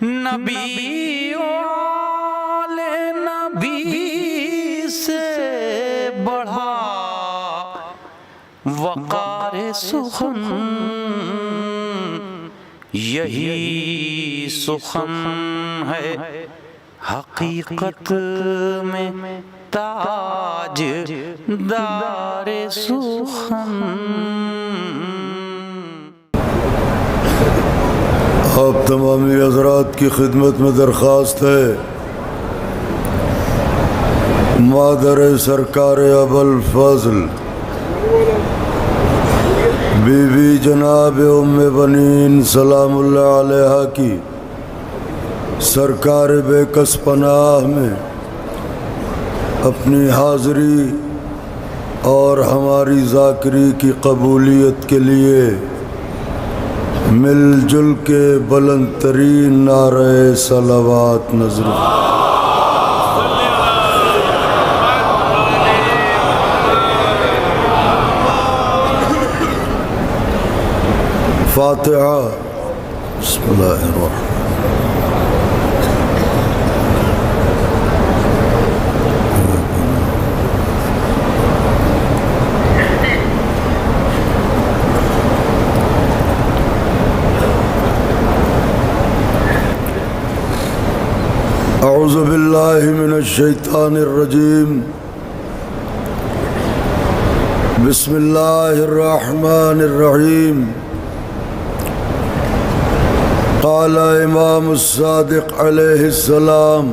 نبی والے نبی سے بڑھا وقار سخن، یہی سخن ہے حقیقت میں تاج دار سخن۔ آپ تمامی حضرات کی خدمت میں درخواست ہے، مادر سرکار ابوالفضل بی بی جناب ام بنین سلام اللہ علیہ کی سرکار بے کس پناہ میں اپنی حاضری اور ہماری ذاکری کی قبولیت کے لیے مل جل کے بلند ترین نعرہ صلوات نذر۔ فاتحہ۔ بسم اللہ الرحمن اعوذ باللہ من الشیطان الرجیم، بسم اللہ الرحمن الرحیم۔ قال امام الصادق علیہ السلام: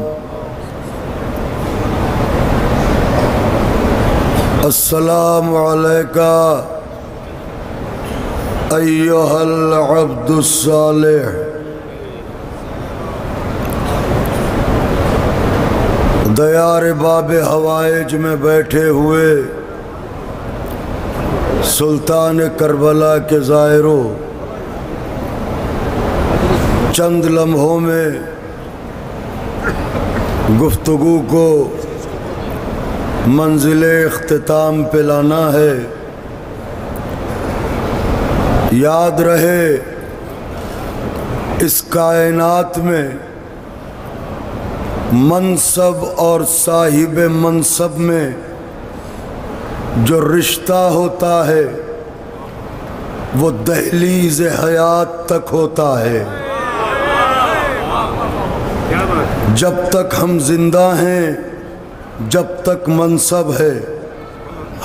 السلام علیکہ ایہا العبد الصالح۔ دیار باب حوائج میں بیٹھے ہوئے سلطان کربلا کے زائروں، چند لمحوں میں گفتگو کو منزل اختتام پہ لانا ہے۔ یاد رہے اس کائنات میں منصب اور صاحب منصب میں جو رشتہ ہوتا ہے وہ دہلیز حیات تک ہوتا ہے۔ جب تک ہم زندہ ہیں، جب تک منصب ہے،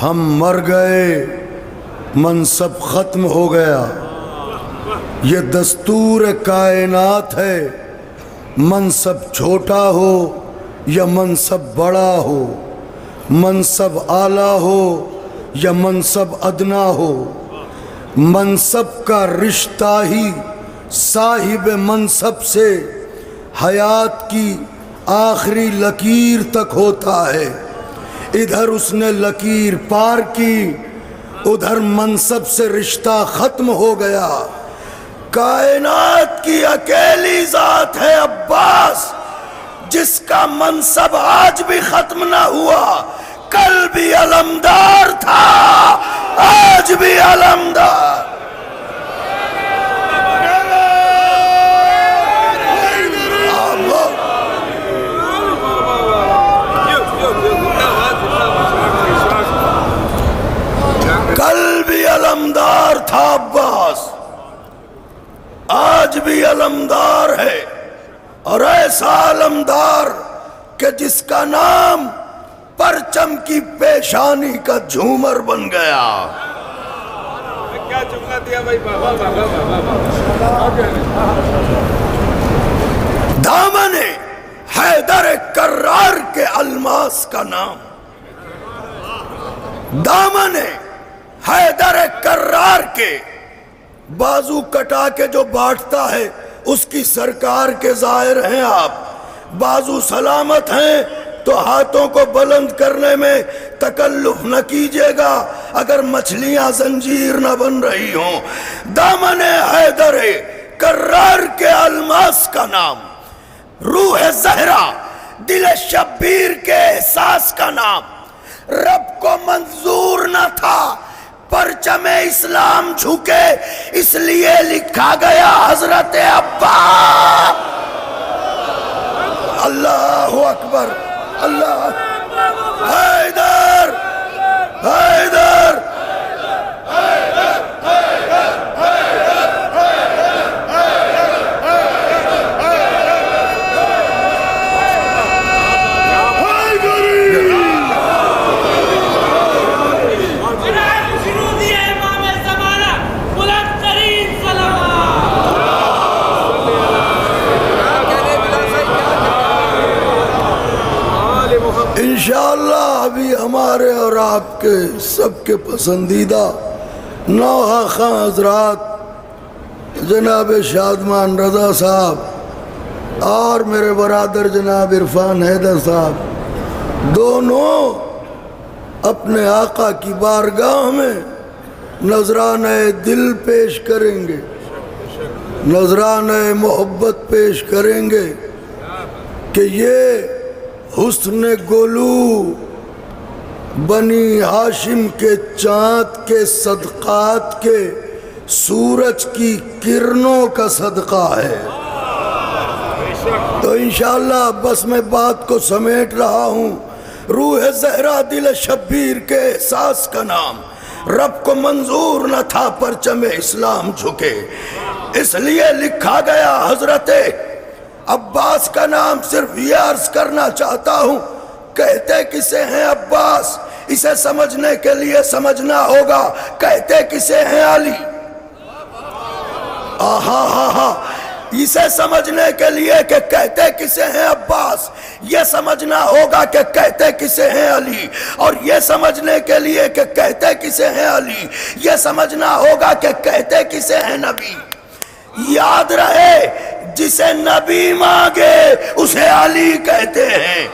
ہم مر گئے منصب ختم ہو گیا۔ یہ دستور کائنات ہے، منصب چھوٹا ہو یا منصب بڑا ہو، منصب اعلیٰ ہو یا منصب ادنا ہو، منصب کا رشتہ ہی صاحب منصب سے حیات کی آخری لکیر تک ہوتا ہے۔ ادھر اس نے لکیر پار کی، ادھر منصب سے رشتہ ختم ہو گیا۔ کائنات کی اکیلی ذات ہے عباس، جس کا منصب آج بھی ختم نہ ہوا۔ کل بھی علمدار تھا، آج بھی علمدار۔ کل بھی علمدار تھا عباس، آج بھی علمدار ہے، اور ایسا علمدار کہ جس کا نام پرچم کی پیشانی کا جھومر بن گیا۔ کیا چمکا دیا بھائی، دامن حیدر کرار کے الماس کا نام، دامن حیدر کرار کے بازو کٹا کے جو بانٹتا ہے اس کی سرکار کے ظاہر ہیں آپ۔ بازو سلامت ہیں تو ہاتھوں کو بلند کرنے میں تکلف نہ کیجیے گا اگر مچھلیاں زنجیر نہ بن رہی ہوں۔ دامن حیدر کرار کے الماس کا نام، روح زہرا دل شبیر کے احساس کا نام۔ رب کو منظور نہ تھا پرچم اسلام جھکے، اس لیے لکھا گیا حضرت عباس۔ اللہ حیدر حیدر انشاءاللہ ابھی ہمارے اور آپ کے سب کے پسندیدہ نوحہ خاں حضرات جناب شادمان رضا صاحب اور میرے برادر جناب عرفان حیدر صاحب دونوں اپنے آقا کی بارگاہ میں نذرانہ دل پیش کریں گے، نذرانہ محبت پیش کریں گے کہ یہ حسن گلو بنی ہاشم کے چاند کے صدقات کے سورج کی کرنوں کا صدقہ ہے۔ تو انشاءاللہ بس میں بات کو سمیٹ رہا ہوں۔ روح زہرا دل شبیر کے احساس کا نام رب کو منظور نہ تھا پرچم اسلام جھکے، اس لیے لکھا گیا حضرت عباس کا نام۔ صرف یہ عرض کرنا چاہتا ہوں، کہتے کسے ہیں عباس، اسے سمجھنے کے لیے سمجھنا ہوگا کہتے کسے ہیں علی۔ اسے سمجھنے کے لیے کہ کہتے کسے ہیں عباس، یہ سمجھنا ہوگا کہ کہتے کسے ہیں علی، اور یہ سمجھنے کے لیے کہ کہتے کسے ہیں علی، یہ سمجھنا ہوگا کہ کہتے کسے ہیں نبی۔ یاد رہے جسے نبی مانگے اسے علی کہتے ہیں۔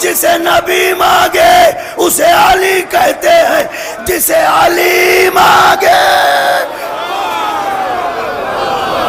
جسے نبی مانگے اسے علی کہتے ہیں، جسے علی مانگے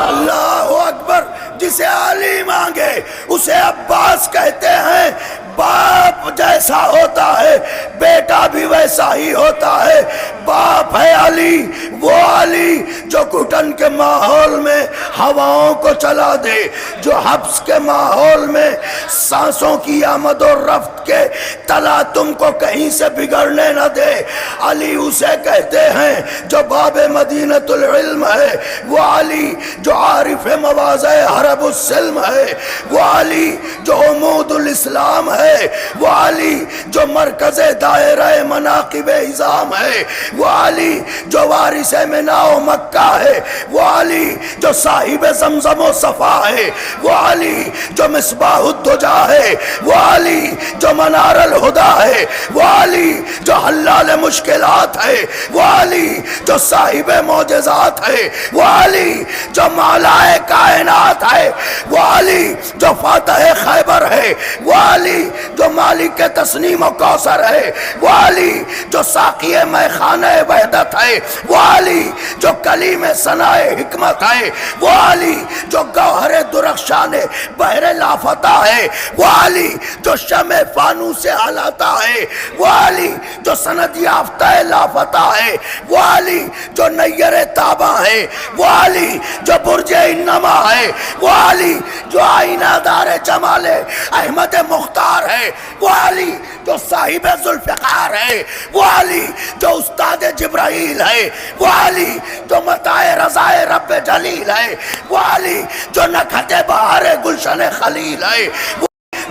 اللہ اکبر، جسے علی مانگے اسے عباس کہتے ہیں۔ باپ جیسا ہوتا ہے بیٹا بھی ویسا ہی ہوتا ہے۔ باپ ہے علی، وہ علی جو گھٹن کے ماحول میں ہواؤں کو چلا دے، جو حبس کے ماحول میں سانسوں کی آمد و رفت کے تلاطم کو کہیں سے بگڑنے نہ دے۔ علی اسے کہتے ہیں جو باب مدینۃ العلم ہے، وہ علی جو عارف مواضع حرب السلم ہے، وہ علی جو عمود الاسلام ہے، وہ علی جو مرکز دائرہ مناقب اعظام ہے، وہ علی جو وارث منا و مکہ ہے، وہ علی جو صاحب زمزم و صفا ہے، وہ علی جو مصباح الدجا ہے، وہ علی جو منار الہدا ہے، وہ علی جو حلال مشکلات ہے، وہ علی جو صاحب معجزات ہے، وہ علی جو مالائے کائنات ہے، وہ علی جو فاتح خیبر ہے، وہ علی جو مالک تسنیم و کوثر ہے، وہ علی جو ساقی میخانہ وحدت ہے، وہ علی جو کلیم ثنائے حکمت ہے، وہ علی جو گوہر درخشان بحر لافتہ ہے، وہ علی جو شمع فانوس علاتا ہے، وہ علی جو سند یافتہ لافتہ ہے، وہ علی جو نیر تابہ ہے، وہ علی جو برج انما ہے، وہ علی جو آئینہ دار جمال احمد مختار ہے، وہ علی جو صاحب ذوالفقار ہے، وہ علی جو استاد جبرائیل ہے، وہ علی جو متاع رضائے رب جلیل ہے، وہ علی جو نکھت بہار گلشن خلیل ہے،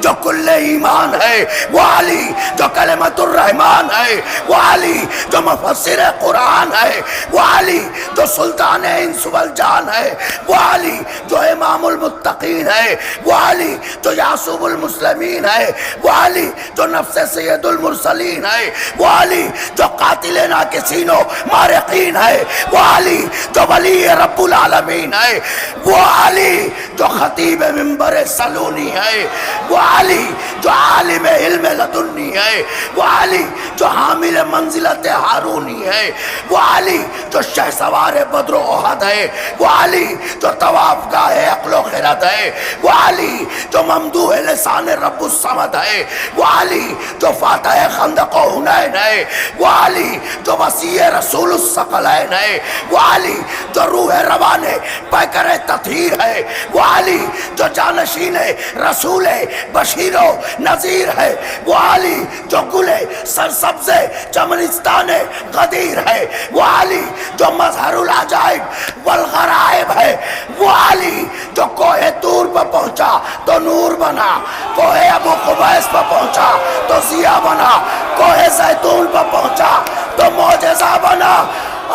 جو کل ایمان ہے، وہ علی جو کلمت الرحمن ہے، وہ علی جو مفسر قرآن ہے، وہ علی جو سلطان انس والجان ہے، وہ علی جو امام المتقین ہے، وہ علی جو یعصوب المسلمین ہے، وہ علی جو نفس سید المرسلین ہے، وہ علی جو قاتل ناکسین و مارقین ہے، وہ علی جو ولی رب العالمین ہے، وہ علی جو خطیب منبر سلونی ہے، وہ علی جو عالم علم لدنی ہے، وہ علی جو حامل منزلت ہارونی ہے، وہ علی جو شہ سوار بدر و احد ہے، وہ علی جو طواف گاہ عقل و خرد ہے، وہ علی جو ممدوح لسان رب الصمد ہے، وہ علی جو فاتح خندق و حنین ہے، وہ علی جو وسیع رسول الثقلین ہے، وہ علی جو روح روانے پیکر تطہیر ہے، وہ علی جو جانشین رسول بشیر و نذیر ہے، وہ علی جو گل سرسبز چمنستان غدیر ہے، وہ علی جو مظہر العجائب والغرائب ہے، وہ علی جو کوہ طور پر پہنچا تو نور بنا، کوہ ابو قبیس پر پہنچا تو ضیاء بنا، کوہ زیتون پر پہنچا تو معجزہ بنا۔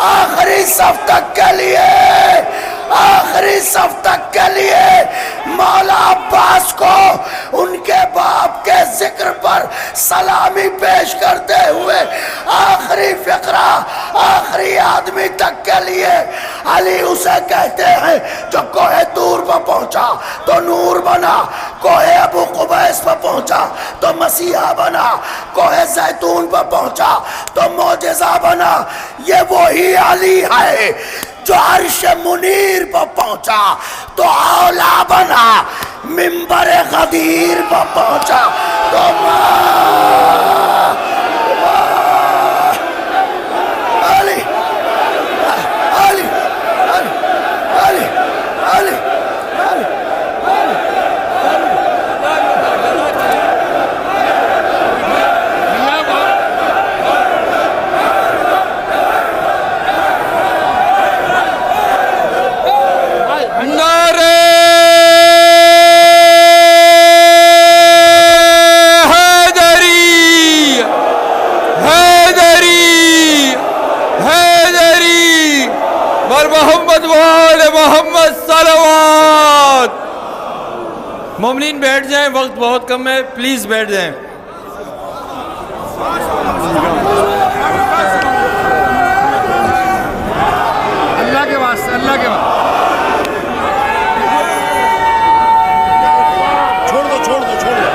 آخری صف تک کے لیے، آخری صف تک کے لیے مولا عباس کو ان کے باپ کے ذکر پر سلامی پیش کرتے ہوئے آخری فقرہ آخری آدمی تک کے لیے علی اسے کہتے ہیں جو کوہ طور پر پہنچا تو نور بنا، کوہ ابو قبیس پر پہنچا تو مسیحا بنا، کوہ زیتون پر پہنچا تو معجزہ بنا۔ یہ وہی علی ہے جو عرش منیر پر پہنچا تو اولا بنا، منبر غدیر پر پہنچا تو علی علی علی علی محمد وآل محمد صلوات۔ مومنین بیٹھ جائیں، وقت بہت کم ہے، پلیز بیٹھ جائیں۔ اللہ کے واسطے، اللہ کے واسطے چھوڑ دو چھوڑ دو چھوڑ دو۔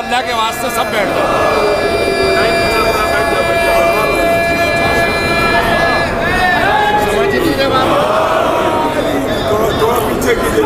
اللہ کے واسطے سب بیٹھ دو۔ سمجھ لیجیے تھوڑا پیچھے کیجیے۔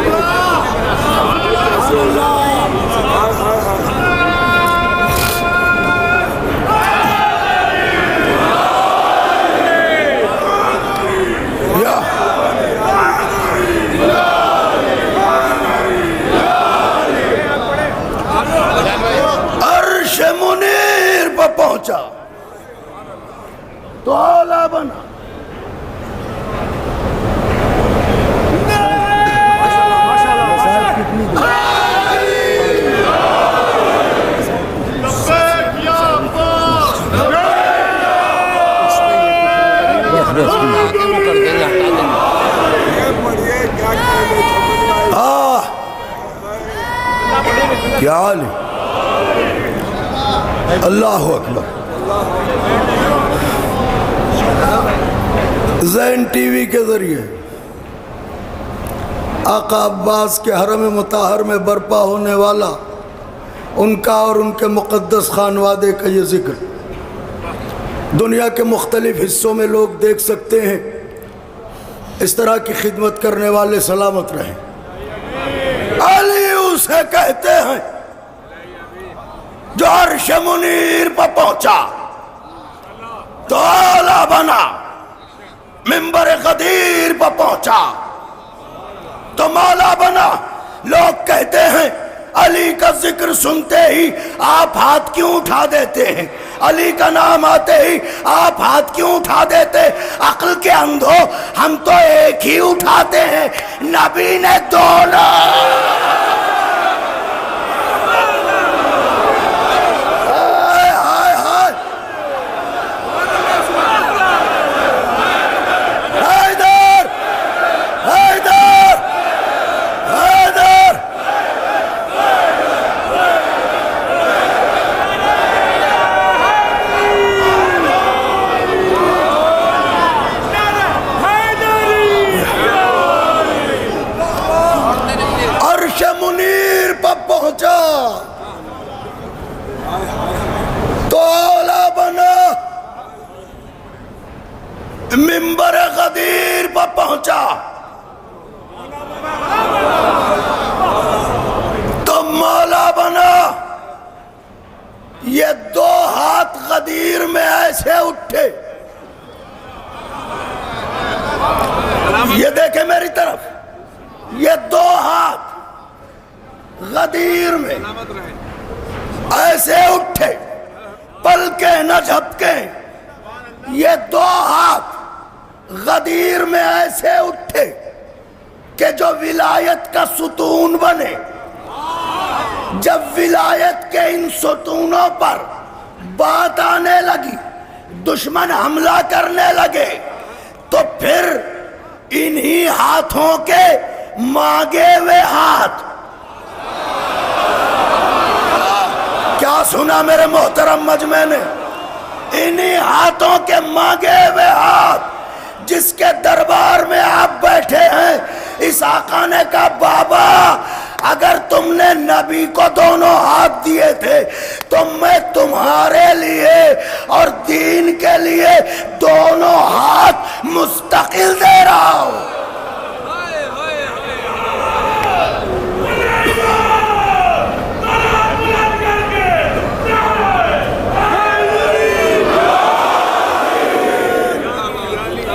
منیر پر پہنچا تو اولا بنا۔ کیا حال ہے؟ اللہ اکبر۔ زین ٹی وی کے ذریعے آقا عباس کے حرم مطہر میں برپا ہونے والا ان کا اور ان کے مقدس خانوادے کا یہ ذکر دنیا کے مختلف حصوں میں لوگ دیکھ سکتے ہیں۔ اس طرح کی خدمت کرنے والے سلامت رہیں۔ علی اسے کہتے ہیں جو عرش منیر پر پہنچا تو اولا بنا، منبر غدیر پر پہنچا تو مولا بنا۔ لوگ کہتے ہیں علی کا ذکر سنتے ہی آپ ہاتھ کیوں اٹھا دیتے ہیں، علی کا نام آتے ہی آپ ہاتھ کیوں اٹھا دیتے؟ عقل کے اندھو، ہم تو ایک ہی اٹھاتے ہیں، نبی نے دونوں۔ میری طرف. یہ دو ہاتھ غدیر میں ایسے اٹھے, پلکیں نہ جھپکیں. یہ دو ہاتھ غدیر میں ایسے اٹھے کہ جو ولایت کا ستون بنے. جب ولایت کے ان ستونوں پر بات آنے لگی, دشمن حملہ کرنے لگے, تو پھر انہی ہاتھوں کے مانگے ہوئے ہاتھ. کیا سنا میرے محترم مجمع نے؟ انہی ہاتھوں کے مانگے ہوئے ہاتھ جس کے دربار میں آپ بیٹھے ہیں. اس آقا نے کہا بابا اگر تم نے نبی کو دونوں ہاتھ دیے تھے تو میں تمہارے لیے اور دین کے لیے دونوں ہاتھ مستقل دے رہا ہوں.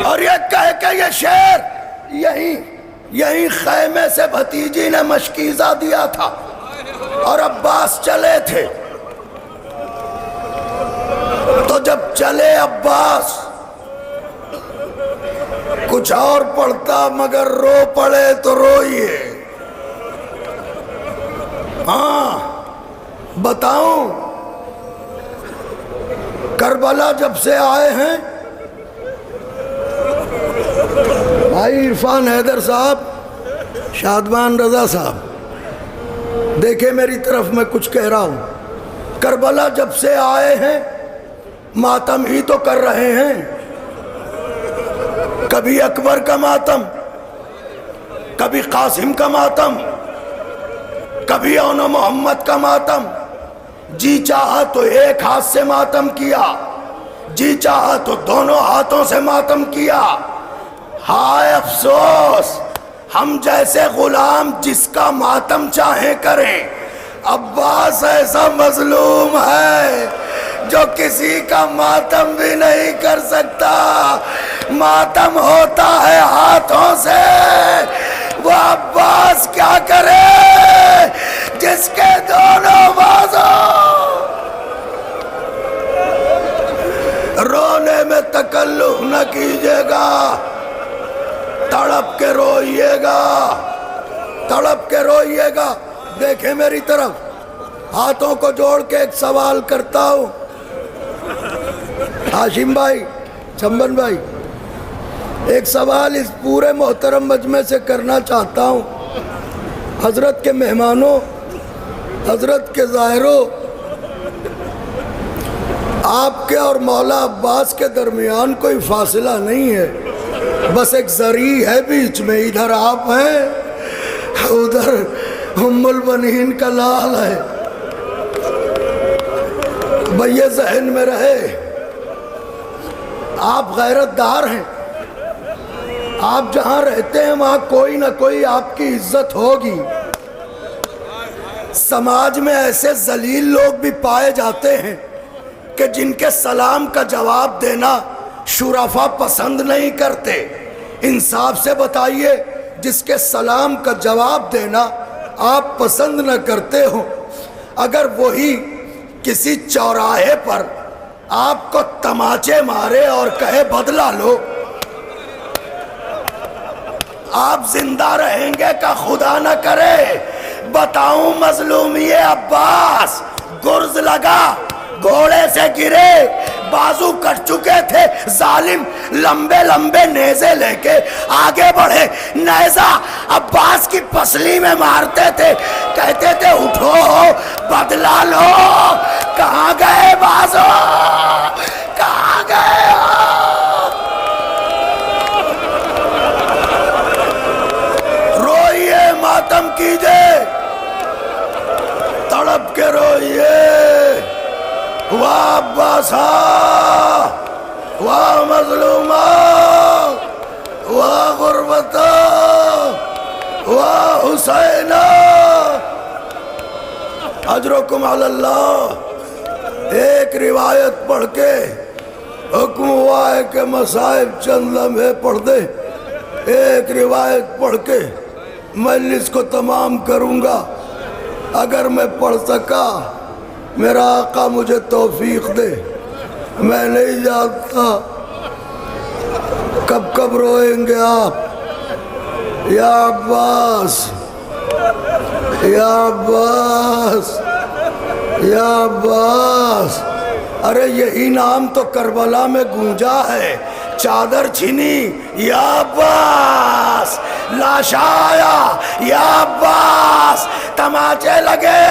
اور یہ کہہ کہ یہ شعر یہی خیمے سے بھتیجی نے مشکیزہ دیا تھا اور عباس چلے تھے. تو جب چلے عباس کچھ اور پڑھتا مگر رو پڑے تو روئیے. ہاں بتاؤں, کربلا جب سے آئے ہیں بھائی عرفان حیدر صاحب, شادمان رضا صاحب, دیکھیں میری طرف, میں کچھ کہہ رہا ہوں. کربلا جب سے آئے ہیں ماتم ہی تو کر رہے ہیں. کبھی اکبر کا ماتم, کبھی قاسم کا ماتم, کبھی اون محمد کا ماتم. جی چاہا تو ایک ہاتھ سے ماتم کیا, جی چاہا تو دونوں ہاتھوں سے ماتم کیا. ہائے افسوس ہم جیسے غلام جس کا ماتم چاہیں کریں. عباس ایسا مظلوم ہے جو کسی کا ماتم بھی نہیں کر سکتا. ماتم ہوتا ہے ہاتھوں سے, وہ عباس کیا کرے جس کے دونوں بازوں. رونے میں تکلف نہ کیجیے گا, تڑپ کے روئیے گا, تڑپ کے روئیے گا. دیکھیں میری طرف, ہاتھوں کو جوڑ کے ایک سوال کرتا ہوں. ہاشم بھائی, چمبن بھائی, ایک سوال اس پورے محترم مجمع سے کرنا چاہتا ہوں. حضرت کے مہمانوں, حضرت کے ظاہروں, آپ کے اور مولا عباس کے درمیان کوئی فاصلہ نہیں ہے, بس ایک ذریع ہے بیچ میں. ادھر آپ ہیں, ادھر ام البنین کا لال ہے. بھئی یہ ذہن میں رہے, آپ غیرت دار ہیں. آپ جہاں رہتے ہیں وہاں کوئی نہ کوئی آپ کی عزت ہوگی. سماج میں ایسے ذلیل لوگ بھی پائے جاتے ہیں کہ جن کے سلام کا جواب دینا شرفا پسند نہیں کرتے. انصاف سے بتائیے, جس کے سلام کا جواب دینا آپ پسند نہ کرتے ہو, اگر وہی کسی چوراہے پر آپ کو تماچے مارے اور کہے بدلہ لو, آپ زندہ رہیں گے کا خدا نہ کرے. بتاؤں مظلومی عباس, گرز لگا, گھوڑے سے گرے, بازو کٹ چکے تھے, ظالم لمبے لمبے نیزے لے کے آگے بڑھے, نیزہ عباس کی پسلی میں مارتے تھے, کہتے تھے اٹھو بدلہ لو. کہاں گئے بازو, کہاں گئے؟ روئیے, ماتم کیجئے, تڑپ کے روئیے. واہ عباسا, واہ مظلوما, واہ غربتا, واہ حسینا. اجرکم علی اللہ. ایک روایت پڑھ کے حکم ہوا ہے کہ مصائب چند لمحے پڑھ دے. ایک روایت پڑھ کے مجلس کو تمام کروں گا، اگر میں پڑھ سکا میرا آقا مجھے توفیق دے۔ میں نہیں جانتا کب کب روئیں گے آپ، یا عباس یا عباس یا عباس۔ ارے یہی نام تو کربلا میں گونجا ہے، چادر چھینی یا عباس، لاشا آیا یا عباس، تماچے لگے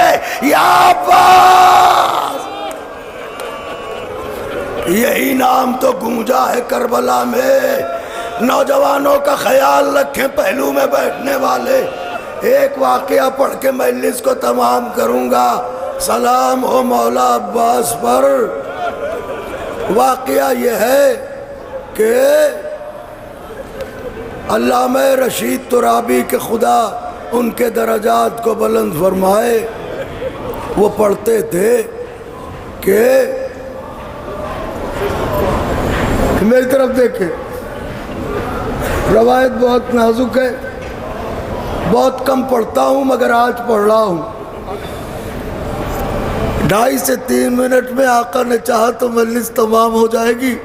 یا عباس، یہی نام تو گونجا ہے کربلا میں۔ نوجوانوں کا خیال رکھیں، پہلو میں بیٹھنے والے۔ ایک واقعہ پڑھ کے مجلس کو تمام کروں گا۔ سلام ہو مولا عباس پر۔ واقعہ یہ ہے کہ علامہ رشید ترابی کے خدا ان کے درجات کو بلند فرمائے، وہ پڑھتے تھے کہ میری طرف دیکھیں، روایت بہت نازک ہے، بہت کم پڑھتا ہوں مگر آج پڑھ رہا ہوں۔ 2.5 سے 3 منٹ میں آقا نے چاہا تو مجلس تمام ہو جائے گی،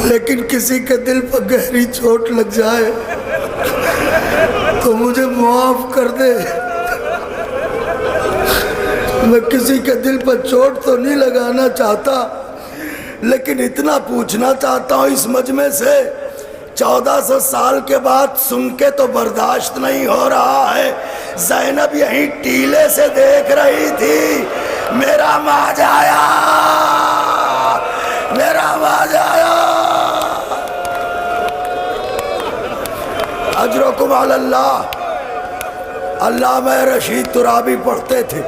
لیکن کسی کے دل پر گہری چوٹ لگ جائے تو مجھے معاف کر دے۔ میں کسی کے دل پر چوٹ تو نہیں لگانا چاہتا، لیکن اتنا پوچھنا چاہتا ہوں اس مجمع سے، 1400 سال کے بعد سن کے تو برداشت نہیں ہو رہا ہے۔ زینب یہیں ٹیلے سے دیکھ رہی تھی، میرا ماج آیا، میرا ماج آیا۔ اجرکم علی اللہ۔ علامہ رشید ترابی پڑھتے تھے،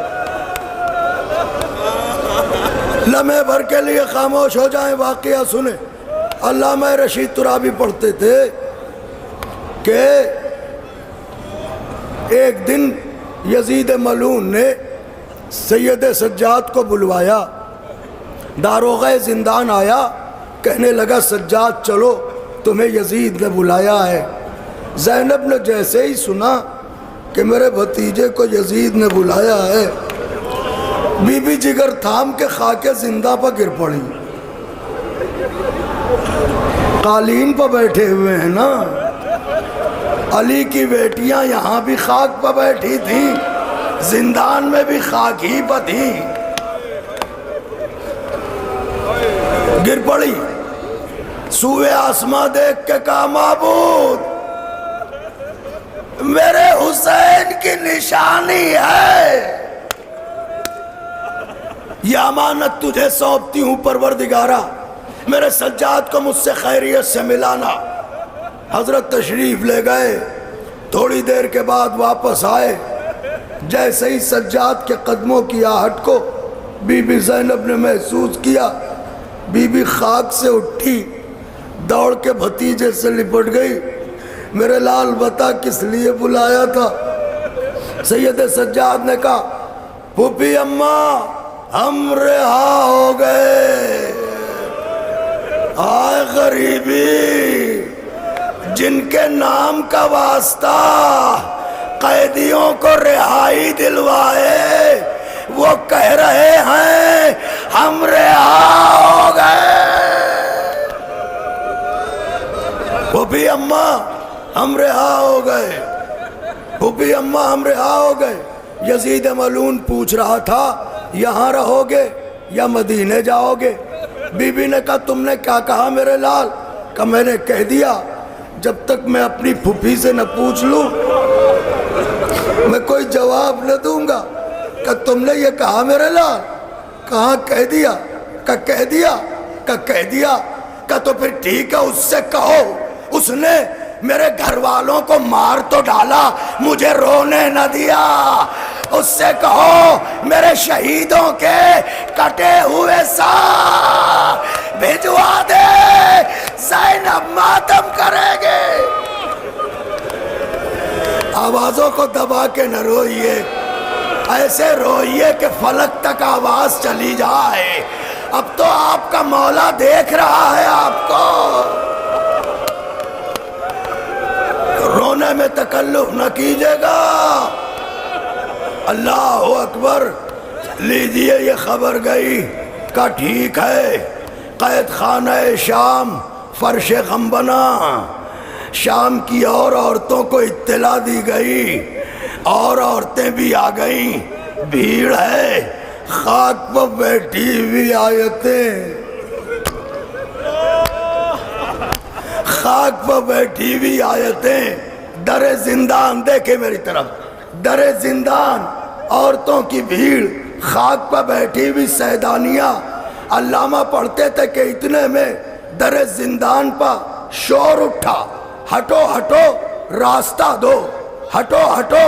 لمحے بھر کے لیے خاموش ہو جائیں، واقعہ سنیں۔ علامہ رشید ترابی پڑھتے تھے کہ ایک دن یزید ملعون نے سید سجاد کو بلوایا، داروغہ زندان آیا، کہنے لگا سجاد چلو تمہیں یزید نے بلایا ہے۔ زینب نے جیسے ہی سنا کہ میرے بھتیجے کو یزید نے بلایا ہے، بی بی جگر تھام کے خاک زندہ پر گر پڑی۔ قالین پر بیٹھے ہوئے ہیں نا، علی کی بیٹیاں یہاں بھی خاک پر بیٹھی تھیں، زندان میں بھی خاک ہی پر تھیں، گر پڑی۔ سوئے آسماں دیکھ کے کہا معبود میرے حسین کی نشانی ہے، یہ امانت تجھے سونپتی ہوں پروردگارہ، میرے سجاد کو مجھ سے خیریت سے ملانا۔ حضرت تشریف لے گئے، تھوڑی دیر کے بعد واپس آئے، جیسے ہی سجاد کے قدموں کی آہٹ کو بی بی زینب نے محسوس کیا، بی بی خاک سے اٹھی، دوڑ کے بھتیجے سے لپٹ گئی، میرے لال بتا کس لیے بلایا تھا؟ سید سجاد نے کہا پھوپھی اماں ہم رہا ہو گئے، آئے غریبی، جن کے نام کا واسطہ قیدیوں کو رہائی دلوائے وہ کہہ رہے ہیں ہم رہا ہو گئے۔ پھوپھی اماں ہم رہا ہو گئے، پھوپھی اماں ہم رہا ہو گئے۔ یزید ملعون پوچھ رہا تھا یہاں رہو گے یا مدینے جاؤ گے؟ بی بی نے کہا تم نے کیا کہا میرے لال؟ کہ میں نے کہہ دیا جب تک میں اپنی پھوپھی سے نہ پوچھ لوں میں کوئی جواب نہ دوں گا۔ کہ تم نے یہ کہا میرے لال؟ کہاں کہہ دیا؟ کہ کہہ دیا؟ کہ کہہ دیا؟ کہ تو پھر ٹھیک ہے اس سے کہو، اس نے میرے گھر والوں کو مار تو ڈالا مجھے رونے نہ دیا، اس سے کہو میرے شہیدوں کے کٹے ہوئے سار بھجوا دے، زینب ماتم کرے گے۔ آوازوں کو دبا کے نہ روئیے، ایسے روئیے کہ فلک تک آواز چلی جائے۔ اب تو آپ کا مولا دیکھ رہا ہے آپ کو۔ پڑھنے میں تکلف نہ کیجیے گا۔ اللہ اکبر۔ لیجئے یہ خبر گئی کا ٹھیک ہے، قید خانہ شام فرش غم بنا۔ شام کی اور عورتوں کو اطلاع دی گئی، اور عورتیں بھی آ گئیں، بھیڑ ہے، خاک پر بیٹھی ہوئی آیتیں، خاک پر بیٹھی ہوئی آیتیں، در زندان، دیکھیں میری طرف، در زندان عورتوں کی بھیڑ، خاک پر بیٹھی ہوئی سیدانیہ۔ علامہ پڑھتے تھے کہ اتنے میں در زندان پر شور اٹھا، ہٹو ہٹو راستہ دو، ہٹو ہٹو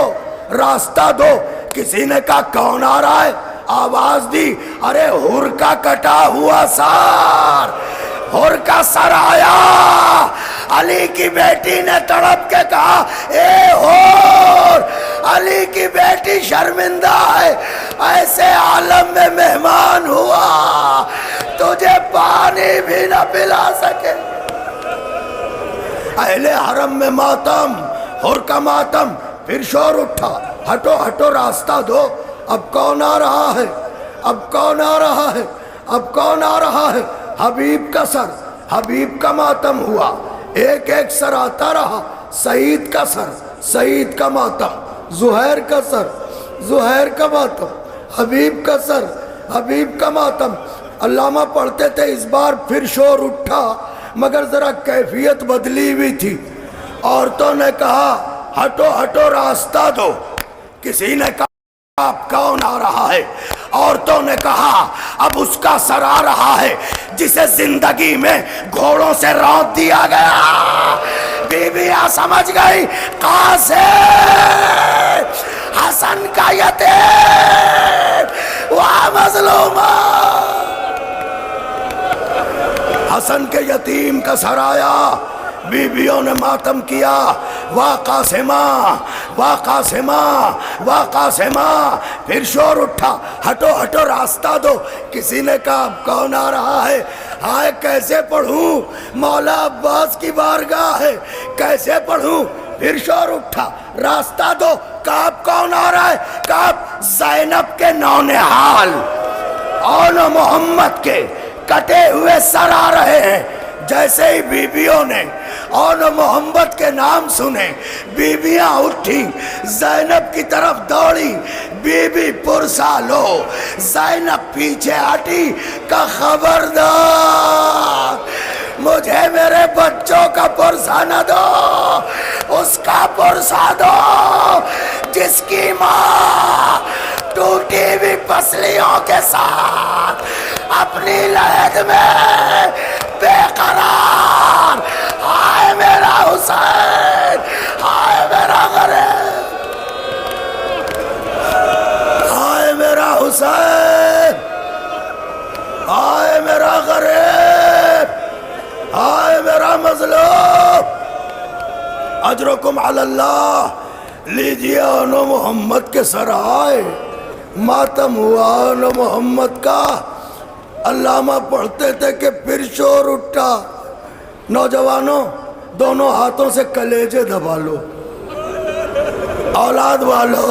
راستہ دو۔ کسی نے کہا کون آ رہا ہے؟ آواز دی، ارے ہر کا کٹا ہوا سار، ہر کا سر آیا۔ علی کی بیٹی نے تڑپ کے کہا اے ہور، علی کی بیٹی شرمندہ ہے، ایسے عالم میں مہمان ہوا، تجھے پانی بھی نہ پلا سکے۔ اہل حرم میں ماتم، ہر کا ماتم۔ پھر شور اٹھا، ہٹو ہٹو راستہ دو۔ اب کون آ رہا ہے؟ اب کون آ رہا ہے؟ اب کون آ رہا ہے؟ حبیب کا سر، حبیب کا ماتم ہوا، ایک ایک سر آتا رہا۔ سعید کا سر، سعید کا ماتم، زہیر کا سر، زہیر کا ماتم، حبیب کا سر، حبیب کا ماتم۔ علامہ پڑھتے تھے اس بار پھر شور اٹھا، مگر ذرا کیفیت بدلی ہوئی تھی۔ عورتوں نے کہا ہٹو ہٹو راستہ دو۔ کسی نے کہا اب کون آ رہا ہے؟ عورتوں نے کہا اب اس کا سر آ رہا ہے جسے زندگی میں گھوڑوں سے رونت دیا گیا۔ بیویاں سمجھ گئی قاسم حسن کا یتیم وہ مظلومہ، حسن کے یتیم کا سر آیا۔ بیویوں نے ماتم کیا، واہ قاسمہ، واہ قاسمہ، واہ قاسمہ۔ پھر شور اٹھا، ہٹو ہٹو راستہ دو۔ کسی نے کہا اب کون آ رہا ہے؟ ہائے کیسے پڑھوں، مولا عباس کی بارگاہ ہے، کیسے پڑھوں؟ پھر شور اٹھا، راستہ دو۔ کہا اب کون آ رہا ہے؟ کہا اب زینب کے نونہال اور محمد کے کٹے ہوئے سر آ رہے ہیں۔ جیسے ہی بیویوں نے اور محمد کے نام سنے، بیویاں اٹھی، زینب کی طرف دوڑی۔ بی بی پرسا لو، زینب پیچھے ہٹی کہ خبردار مجھے میرے بچوں کا پرسا نہ دو، اس کا پرسا دو جس کی ماں ٹوٹی ہوئی پسلیوں کے ساتھ اپنی لحد میں بے قرار۔ ہائے میرا حسین، ہائے میرا غریب، ہائے میرا حسین، ہائے میرا غریب، ہائے میرا مظلوم۔ اجرکم علی اللہ۔ لیجیے انو محمد کے سر آئے، ماتم ہوا انو محمد کا۔ علامہ پڑھتے تھے کہ پھر شور اٹھا، نوجوانوں دونوں ہاتھوں سے کلیجے دبا لو، اولاد والو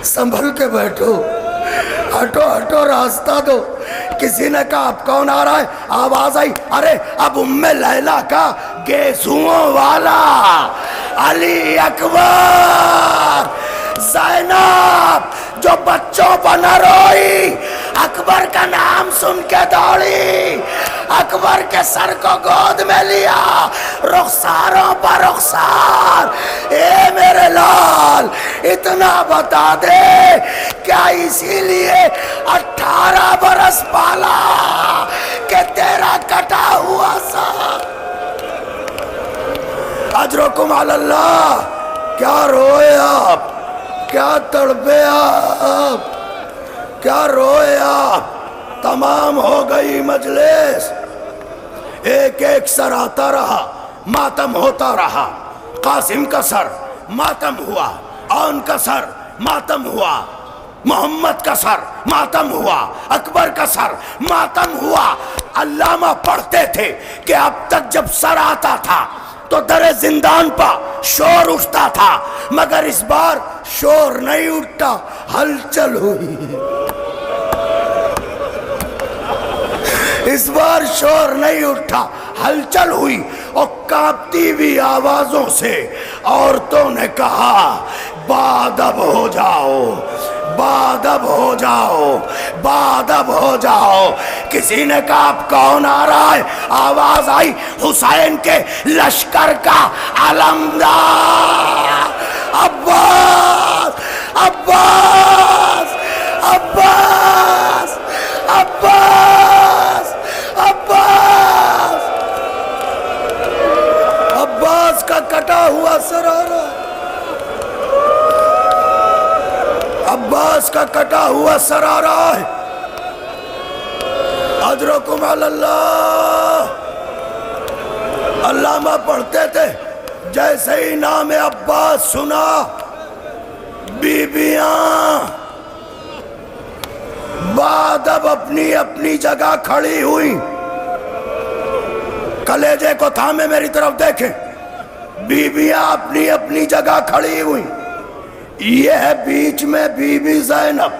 سنبھل کے بیٹھو، ہٹو ہٹو راستہ دو۔ کسی نے کہا اب کون آ رہا ہے؟ آواز آئی، ارے اب ام لیلا کا گیسوؤں والا علی اکبر۔ زینب جو بچوں پر نہ روئی، اکبر کا نام سن کے دوڑی، اکبر کے سر کو گود میں لیا، رخساروں پر رخسار۔ اے میرے لال اتنا بتا دے، کیا اسی لیے 18 برس پالا کہ تیرا کٹا ہوا سر؟ اجرکم علی اللہ۔ کیا روئے آپ، کیا تڑپے آپ، کیا روئے آپ؟ تمام ہو گئی مجلس، ایک ایک سر آتا رہا، ماتم ہوتا رہا۔ قاسم کا سر ماتم ہوا، اون کا سر ماتم ہوا، محمد کا سر ماتم ہوا، اکبر کا سر ماتم ہوا۔ علامہ پڑھتے تھے کہ اب تک جب سر آتا تھا تو در زندان پا شور اٹھتا تھا، مگر اس بار شور نہیں اٹھتا، ہلچل ہوئی۔ اس بار شور نہیں اٹھا، ہلچل ہوئی، اور کانپتی ہوئی آوازوں سے عورتوں نے کہا بادب ہو جاؤ، بادب ہو جاؤ، بادب ہو جاؤ۔ کسی نے کہا اب کون آ رہا ہے؟ آواز آئی حسین کے لشکر کا علمدار، عباس، عباس، عباس، عباس، عباس۔ عباس کا کٹا ہوا سر آ رہا ہے، عباس کا کٹا ہوا سر آ رہا ہے۔ اجرکم علی اللہ۔ علامہ پڑھتے تھے جیسے ہی نام عباس سنا بیبیاں بادب اپنی اپنی جگہ کھڑی ہوئی۔ کلیجے کو تھامے میری طرف دیکھیں، بیبیاں اپنی اپنی جگہ کھڑی ہوئی۔ یہ ہے بیچ میں بی بی زینب،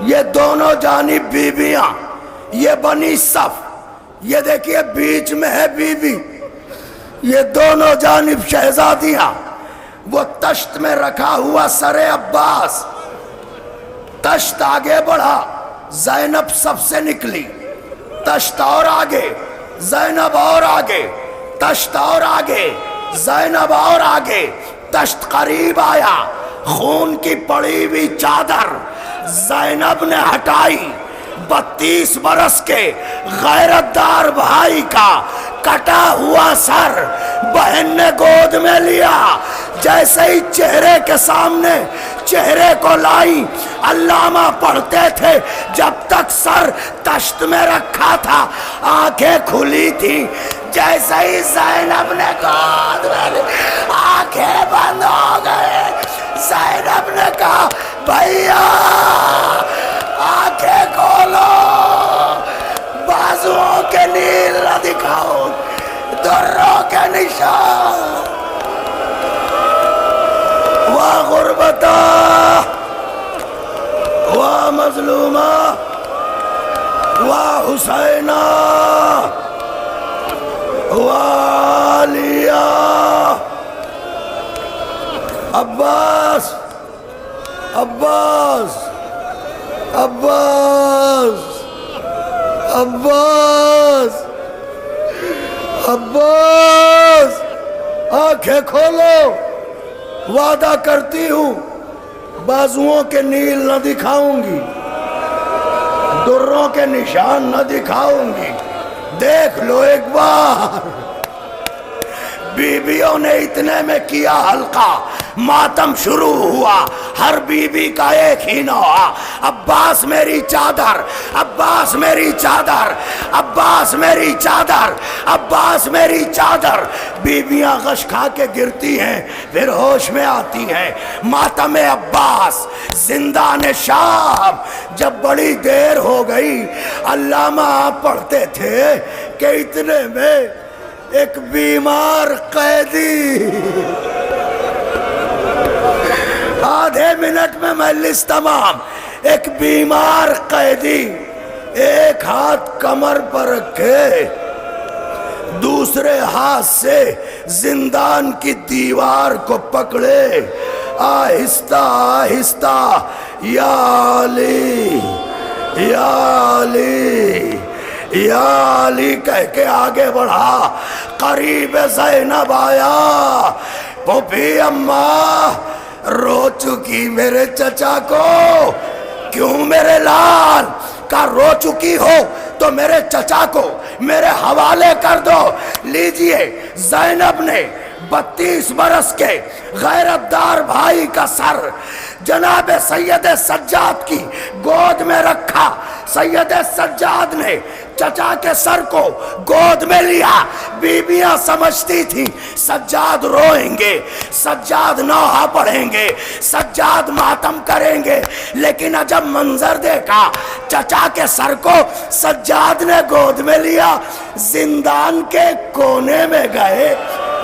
یہ دونوں جانب بیبیاں، یہ بنی صف، یہ دیکھیے بیچ میں ہے بی بی، یہ دونوں جانب شہزادیاں۔ وہ تشت میں رکھا ہوا سر عباس، تشت آگے بڑھا، زینب سب سے نکلی، تشت اور آگے، زینب اور آگے، تشت اور آگے، زینب اور آگے، تشت قریب آیا، خون کی پڑی ہوئی چادر زینب نے ہٹائی۔ 32 برس کے غیرت دار بھائی کا کٹا ہوا سر بہن نے گود میں لیا، جیسے ہی چہرے کے سامنے چہرے کو لائی۔ علامہ پڑھتے تھے جب تک سر تشت میں رکھا تھا آنکھیں کھلی تھی، جیسے ہی زینب نے گود میں لی آنکھیں بند ہو گئے۔ زینب نے کہا بھیا آنکھیں کھولو، بازوؤں کے نیل نہ دکھاؤ، دروں کے نشان۔ واہ غربتا، واہ مظلومہ، واہ حسینہ، واہ علیہ۔ عباس، عباس، عباس، عباس، عباس، آنکھیں کھولو، وعدہ کرتی ہوں بازوؤں کے نیل نہ دکھاؤں گی، دروں کے نشان نہ دکھاؤں گی، دیکھ لو ایک بار۔ بیویوں نے اتنے میں کیا حلقہ، ماتم شروع ہوا، ہر بی بی کا ایک ہی نوحہ، عباس میری چادر، عباس میری چادر، عباس میری چادر، عباس میری چادر۔ بیویاں غش کھا کے گرتی ہیں، پھر ہوش میں آتی ہیں۔ ماتم عباس، زندان شام۔ جب بڑی دیر ہو گئی، علامہ پڑھتے تھے کہ اتنے میں ایک بیمار قیدی، آدھے منٹ میں مجلس تمام، ایک بیمار قیدی ایک ہاتھ کمر پر رکھے، دوسرے ہاتھ سے زندان کی دیوار کو پکڑے، آہستہ آہستہ یا علی، یا علی، یا علی کہہ کے آگے بڑھا۔ قریب زینب آیا، پھوپھی اماں رو چکی میرے چچا کو، کیوں میرے لال کا رو چکی ہو تو میرے چچا کو میرے حوالے کر دو۔ لیجئے، زینب نے 32 برس کے غیرت دار بھائی کا سر جناب سید سجاد کی گود میں رکھا۔ سید سجاد نے چچا کے سر کو گود میں لیا. بیویاں سمجھتی تھیں سجاد روئیں گے، سجاد نوحہ پڑھیں گے، سجاد ماتم کریں گے، لیکن جب منظر دیکھا چچا کے سر کو سجاد نے گود میں لیا. زندان کے کونے میں گئے،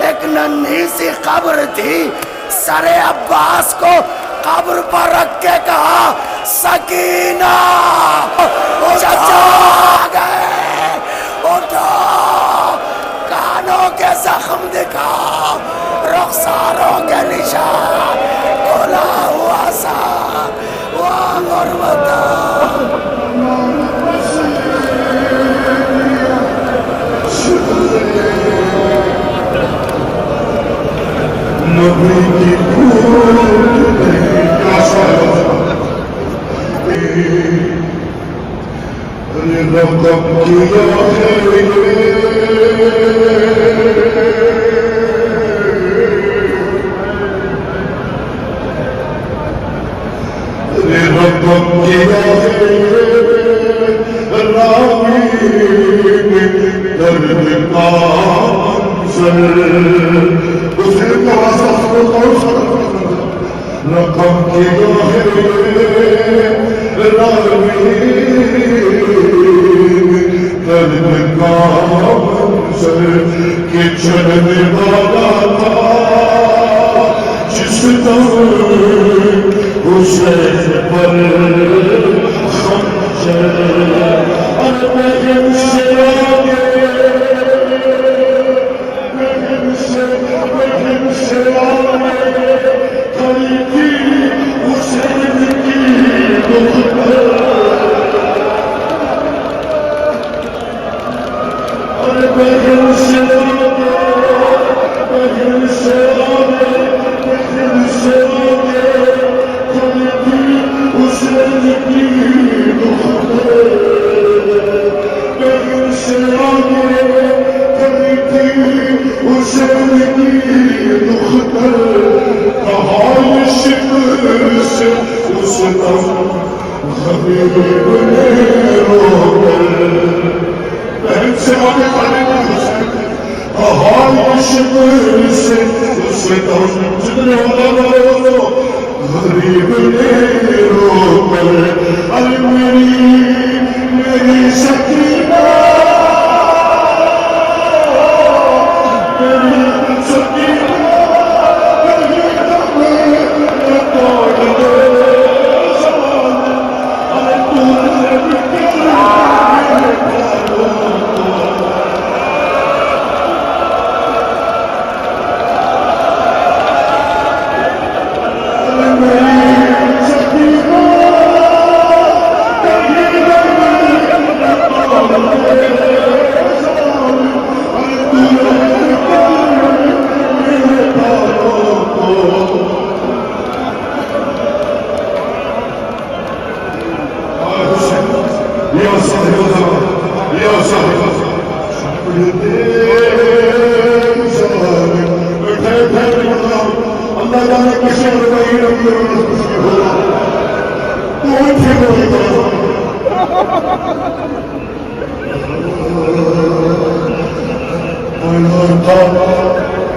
ایک ننھی سی قبر تھی، سر عباس کو قبر پر رکھ کے کہا سکینہ چچا آ گئے، اٹھو. کانوں کے زخم دکھا، رخساروں کے نشان، کھلا ہوا سا وہ غربتا. نبی کی خون کا سایہ رقم کیا ہے رقم کیا ہے راوی درد کا منظر اسے رقم کیا ہے راوی درد کا منظر کہ چلنے والا تھا جس دم حسین پر خنجر بہن سے آگے بہن سے آگے کھڑی تھی حسین کی دختر بہن سے آگے بہن سے آگے بہن سے آگے کھڑی تھی حسین کی دختر بہن سے آگے کھڑی تھی حسین کی دختر کہا عشق سے اس دم حبیب نے رو کر بہن سے آگے کھڑی تھی حسین کہا عشق سے اس دم جتنے ہوگا غریب نے رو کر ارے میری سکینہ میری سکینہ میری دم توڑ دے ارے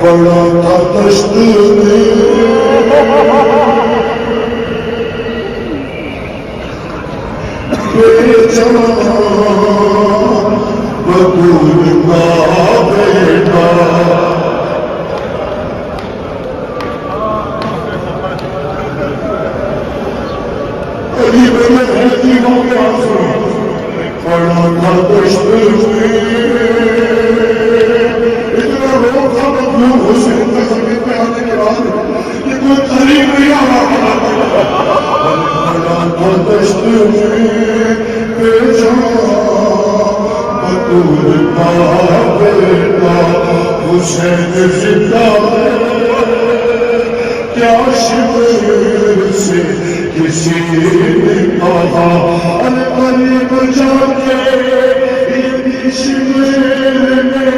بڑا تھا دشت میں بے جان بطول کا بیٹا قریب میں رہتی ہوں کیا بڑا تھا دشت میں اتنا لوگ تھا مطلوب حسین کا زمین پہ آنے کے بعد کہ کوئی قریب نہیں آ رہا بڑا تھا دشت میں بے جان بطول کا بیٹا حسین زندہ کیا شکر سے کسی نے کہا ارے قریب جا کے یہ بھی شکر میں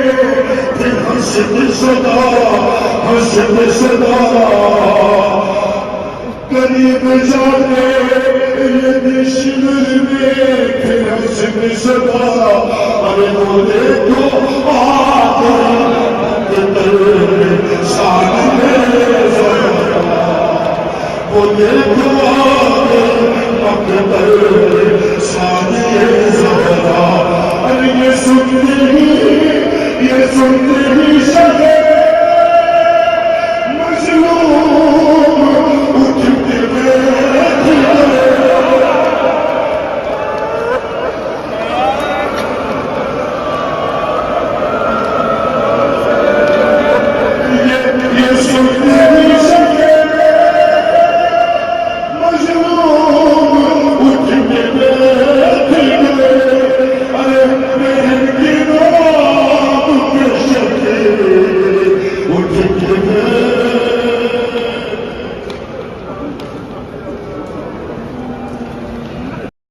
پھر حسن صدا قریب جاتے یہ دشمن میں پھر حسن صدا ارے وہ دیکھو آدھر سامنے وہ دیکھو آدھر سامنے ارے یہ سنتے ہی